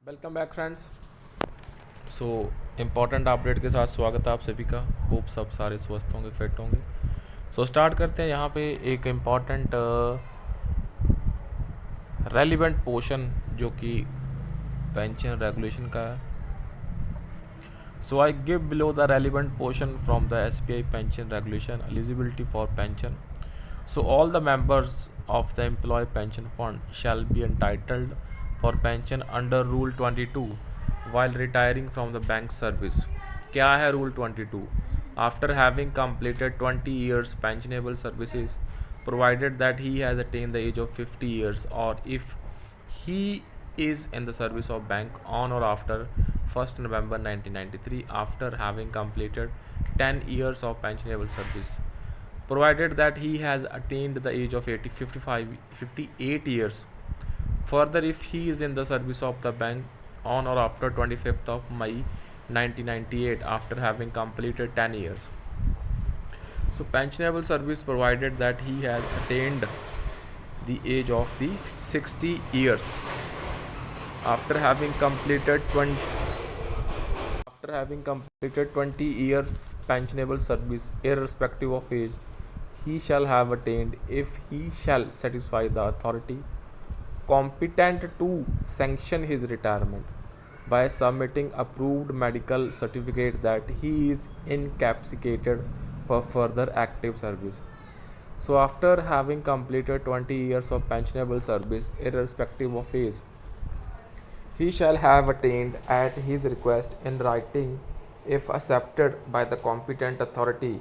Welcome back friends. So important update के साथ स्वागत है आप सभी का। होप सब सारे स्वस्थ होंगे, फिट होंगे। स्टार्ट करते हैं। यहाँ पे एक इम्पॉर्टेंट रेलिवेंट पोर्शन जो कि पेंशन रेगुलेशन का है। So I give below the relevant portion from the SBI pension regulation eligibility for pension. So all the members of the employee pension fund shall be entitled for pension under Rule 22 while retiring from the bank service. क्या है Rule 22? After having completed 20 years pensionable services, provided that he has attained the age of 50 years, or if he is in the service of bank on or after 1st November 1993 after having completed 10 years of pensionable service, provided that he has attained the age of 80, 55, 58 years. Further, if he is in the service of the bank on or after 25th of May 1998 after having completed 10 years. So pensionable service provided that he has attained the age of the 60 years after having completed 20 years pensionable service irrespective of age, he shall have attained if he shall satisfy the authority competent to sanction his retirement by submitting approved medical certificate that he is incapacitated for further active service. So after having completed 20 years of pensionable service irrespective of age, he shall have attained at his request in writing, if accepted by the competent authority,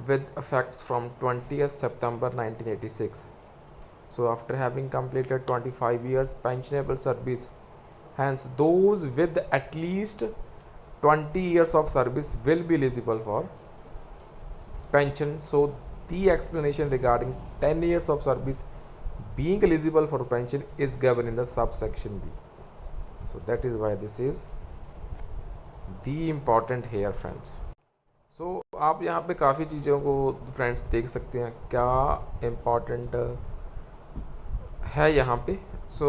with effect from 20th September 1986. So after having completed 25 years pensionable service, hence those with at least 20 years of service will be eligible for pension. So the explanation regarding 10 years of service being eligible for pension is given in the subsection B. So that is why this is the important here friends. So आप यहाँ पे काफ़ी चीज़ों को friends देख सकते हैं क्या इम्पोर्टेंट है यहाँ पे। सो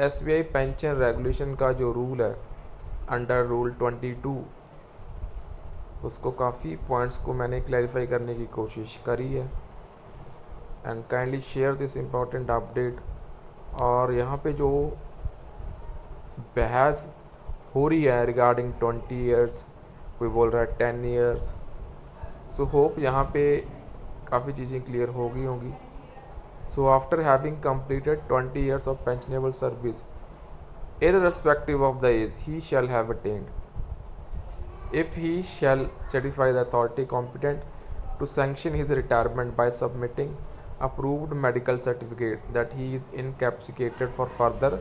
SBI पेंशन रेगुलेशन का जो रूल है अंडर रूल 22, उसको काफ़ी पॉइंट्स को मैंने क्लैरिफाई करने की कोशिश करी है and kindly share this important update. और यहाँ पे जो बहस हो रही है रिगार्डिंग 20 ईयर्स, कोई बोल रहा है 10 ईयर्स, सो होप यहाँ पे काफ़ी चीज़ें क्लियर हो गई होंगी। So after having completed 20 years of pensionable service irrespective of the age, he shall have attained, if he shall satisfy the authority competent to sanction his retirement by submitting approved medical certificate that he is incapacitated for further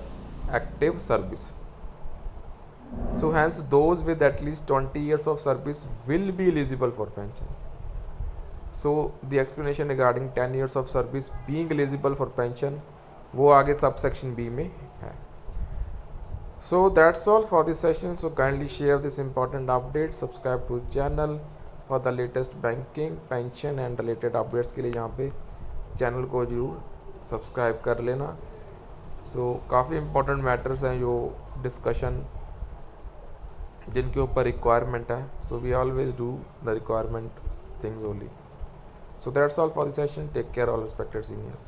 active service. So hence those with at least 20 years of service will be eligible for pension. So the explanation regarding 10 years of service being eligible for pension वो आगे subsection B में है. So that's all for this session. So kindly share this important update, subscribe to channel for the latest banking, pension and related updates के लिए यहाँ पे channel को जरूर सब्सक्राइब कर लेना। So काफ़ी important matters हैं जो डिस्कशन जिनके ऊपर रिक्वायरमेंट है। So we always do the requirement things only. So that's all for the session. Take care all respected seniors.